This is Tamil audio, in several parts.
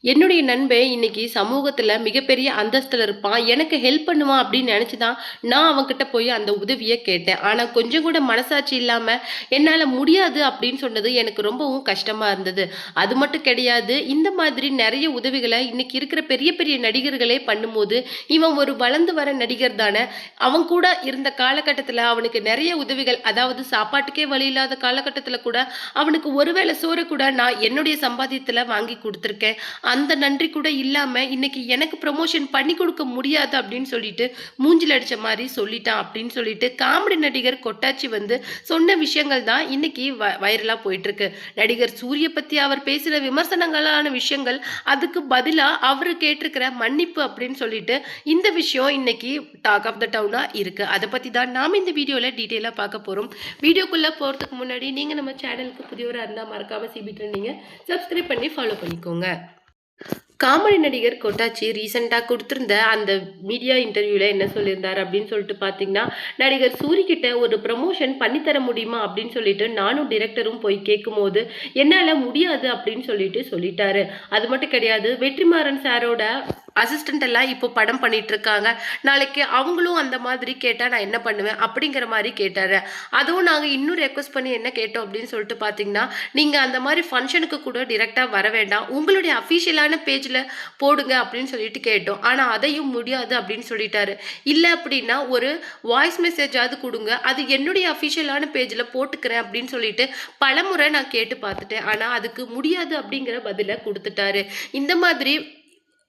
என்னுடைய நண்பன் இன்னைக்கு சமூகத்துல மிகப்பெரிய அந்தஸ்துல இருப்பான். எனக்கு ஹெல்ப் பண்ணுவான் அப்படின்னு நெனச்சு தான், நான் அவன்கிட்ட போய் அந்த உதவிய கேட்டேன். ஆனா கொஞ்சம் கூட மனசாட்சி இல்லாம, என்னால முடியாது அப்படின்னு சொன்னது எனக்கு ரொம்பவும் கஷ்டமா இருந்தது. அது மட்டும் கிடையாது, இந்த மாதிரி நெறைய உதவிகள இன்னைக்கு இருக்கிற பெரிய பெரிய நடிகர்களே பண்ணும்போது, இவன் ஒரு வளர்ந்து வர நடிகர் தானே! அவன் கூட இருந்த காலகட்டத்துல அவனுக்கு நெறைய உதவிகள், அதாவது சாப்பாட்டுக்கே வழி இல்லாத காலகட்டத்துல கூட, அவனுக்கு ஒரு வேள சோற கூட நான் என்னுடைய சம்பாத்தியத்துல வாங்கி குடுத்துருக்கேன். அந்த நன்றி கூட இல்லாம, இன்னைக்கு எனக்கு ப்ரமோஷன் பண்ணி குடுக்க முடியாது அப்படின்னு சொல்லிட்டு, மூஞ்சில அடிச்ச மாரி சொல்லிட்டான் அப்படின்னு சொல்லிட்டு, காமெடி நடிகர் கொட்டாச்சி வந்து சொன்ன விஷயங்கள் தான் இன்னைக்கு வைரலா போயிட்டுருக்கு. நடிகர் சூரிய பத்தி அவர் பேசின விமர்சனங்களான விஷயங்கள், அதுக்கு பதிலா அவரு கேட்டிருக்கிற மன்னிப்பு அப்படின்னு சொல்லிட்டு, இந்த விஷயம் இன்னைக்கு டாக் ஆஃப் த டவுனா இருக்கு. அத பத்தி தான் நாம இந்த வீடியோல டீட்டெயிலா பார்க்க போறோம். வீடியோக்குள்ள போறதுக்கு முன்னாடி நீங்க நம்ம சேனலுக்கு புதியவரா இருந்தா மறக்காம சிபி ட்ரெண்டிங்க சப்ஸ்கிரைப் பண்ணி ஃபாலோ பண்ணிக்கோங்க. காமெடி நடிகர் கொட்டாச்சி ரீசெண்டா குடுத்திருந்த அந்த மீடியா இன்டர்வியூல என்ன சொல்லியிருந்தாரு அப்படின்னு சொல்லிட்டு பார்த்தீங்கன்னா, நடிகர் சூரி கிட்ட ஒரு ப்ரமோஷன் பண்ணி தர முடியுமா அப்படின்னு சொல்லிட்டு நானும் டைரக்டரும் போய் கேட்கும்போது, என்னால முடியாது அப்படின்னு சொல்லிட்டு சொல்லிட்டாரு. அது மட்டும் கிடையாது, வெற்றிமாறன் சாரோட அசிஸ்டன்ட் எல்லாம் இப்போ படம் பண்ணிட்டு இருக்காங்க. நாளைக்கு அவங்களும் அந்த மாதிரி கேட்டா நான் என்ன பண்ணுவேன்? அப்படிங்கிற மாரி கேட்டாரு. அதுவும் நாங்க இன்னும் ரெக்வெஸ்ட் பண்ணி என்ன கேட்டோம் அப்படின்னு சொல்லிட்டு பார்த்தீங்கன்னா, நீங்க அந்த மாரி ஃபங்ஷனுக்கு கூட டைரக்ட்டா வர வேண்டாம். உங்களுடைய அஃபிஷியலான பேஜ்ல போடுங்க அப்படின்னு சொல்லிட்டு கேட்டோம். ஆனா அதையும் முடியாது அப்படின்னு சொல்லிட்டாரு. இல்ல அப்படின்னா ஒரு வாய்ஸ் மெசேஜாவது குடுங்க. அது என்னுடைய அஃபிஷியலான பேஜ்ல போட்டுக்கிறேன் அப்படின்னு சொல்லிட்டு பலமுறை நான் கேட்டு பார்த்துட்டேன். ஆனா அதுக்கு முடியாது அப்படிங்கிற பதில குடுத்துட்டாரு. இந்த மாதிரி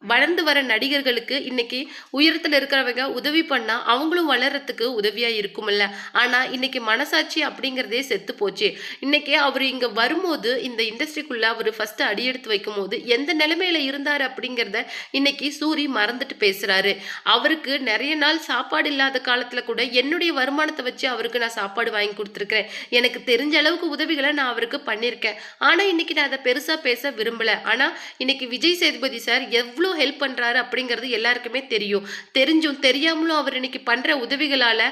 வளர்ந்து வர நடிகர்களுக்கு இன்னைக்கு உயரத்துல இருக்கிறவங்க உதவி பண்ணா அவங்களும் வளர்றதுக்கு உதவியா இருக்கும்ல. ஆனா இன்னைக்கு மனசாட்சி அப்படிங்கிறதே செத்து போச்சு. இன்னைக்கு அவரு இங்க வரும்போது இந்த இண்டஸ்ட்ரிக்குள்ள அவரு ஃபர்ஸ்ட் அடி எடுத்து வைக்கும்போது எந்த நிலைமையில இருந்தாரு அப்படிங்கிறத இன்னைக்கு சூரி மறந்துட்டு பேசுறாரு. அவருக்கு நிறைய நாள் சாப்பாடு இல்லாத காலத்துல கூட என்னுடைய வருமானத்தை வச்சு அவருக்கு நான் சாப்பாடு வாங்கி கொடுத்துருக்கேன். எனக்கு தெரிஞ்ச அளவுக்கு உதவிகளை நான் அவருக்கு பண்ணியிருக்கேன். ஆனா இன்னைக்கு நான் அதை பெருசா பேச விரும்பல. ஆனா இன்னைக்கு விஜய் சேதுபதி சார் எவ்வளோ ஹெல்ப் பண்றாரு அப்படிங்கிறது எல்லாருக்குமே தெரியும். தெரிஞ்சும் தெரியாமலும் அவர் இன்னைக்கு பண்ற உதவிகளால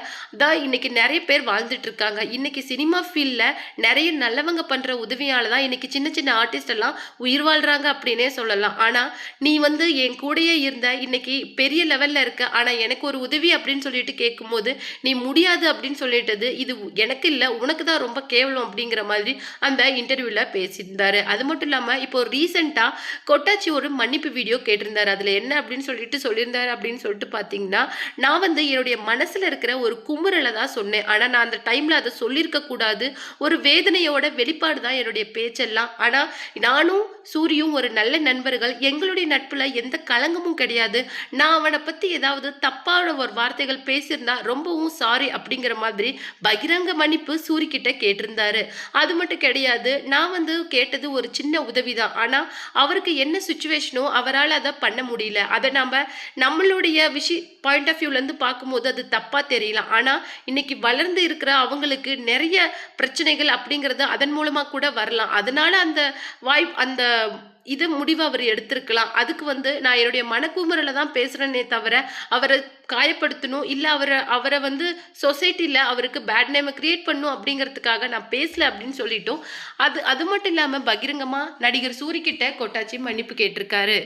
தான் இன்னைக்கு நிறைய பேர் வாழ்ந்துட்டு இருக்காங்க. இன்னைக்கு சினிமா ஃபீல்ட்ல நிறைய நல்லவங்க பண்ற உதவியால தான் இன்னைக்கு சின்ன சின்ன ஆர்டிஸ்ட் எல்லாம் உயிர் வாழ்றாங்க அப்படின்னே சொல்லலாம். ஆனா நீ வந்து என் கூடயே இருந்த இன்னைக்கு பெரிய லெவல்ல இருக்க. ஆனா எனக்கு ஒரு உதவி அப்படின்னு சொல்லிட்டு கேட்கும்போது நீ முடியாது அப்படின்னு சொல்லிட்டது இது எனக்கு இல்ல உனக்கு தான் ரொம்ப கேவலம் அப்படிங்கிற மாதிரி அந்த இன்டர்வியூல பேசியிருந்தாரு. அது மட்டும் இல்லாம இப்போ ரீசெண்டா கொட்டாச்சி ஒரு மன்னிப்பு வீடியோ கேட்டிருந்தாரு. அதுல என்ன அப்படின்னு சொல்லிட்டு சொல்லியிருந்தாரு அப்படின்னு சொல்லிட்டு பாத்தீங்கன்னா, நான் வந்து என்னுடைய மனசுல இருக்கிற ஒரு குமுறலை தான் சொன்னேன். ஆனா நான் அந்த டைம்ல அதை சொல்லியிருக்க கூடாது. ஒரு வேதனையோட வெளிப்பாடு தான் என்னுடைய பேச்செல்லாம். ஆனா நானும் சூரியும் ஒரு நல்ல நண்பர்கள். எங்களுடைய நட்புல எந்த களங்கமும் கிடையாது. நான் அவனை பத்தி ஏதாவது தப்பான ஒரு வார்த்தைகள் பேசியிருந்தா ரொம்பவும் சாரி அப்படிங்கிற மாதிரி பகிரங்க மன்னிப்பு சூரி கிட்ட கேட்டிருந்தாரு. அது மட்டும் கிடையாது. நான் வந்து கேட்டது ஒரு சின்ன உதவிதான். ஆனா அவருக்கு என்ன சுச்சுவேஷனோ அவரால் அதை பண்ண முடியல. அதை நம்மளுடைய பாயிண்ட் ஆஃப் வியூலேருந்து பார்க்கும்போது அது தப்பாக தெரியலாம். ஆனால் இன்னைக்கு வளர்ந்து இருக்கிற அவங்களுக்கு நிறைய பிரச்சனைகள் அப்படிங்கிறது அதன் மூலமாக கூட வரலாம். அதனால அந்த அந்த இது முடிவு அவர் எடுத்திருக்கலாம். அதுக்கு வந்து நான் என்னுடைய மனக்குமுறல தான் பேசுறேனே தவிர அவரை காயப்படுத்தணும் இல்ல அவரை வந்து சொசைட்டில அவருக்கு பேட் நேம் கிரியேட் பண்ணும் அப்படிங்கிறதுக்காக நான் பேசல அப்படின்னு சொல்லிட்டோம். அது அது மட்டும் இல்லாம பகிரங்கமா நடிகர் சூரி கிட்ட கொட்டாச்சி மன்னிப்பு கேட்டிருக்காரு.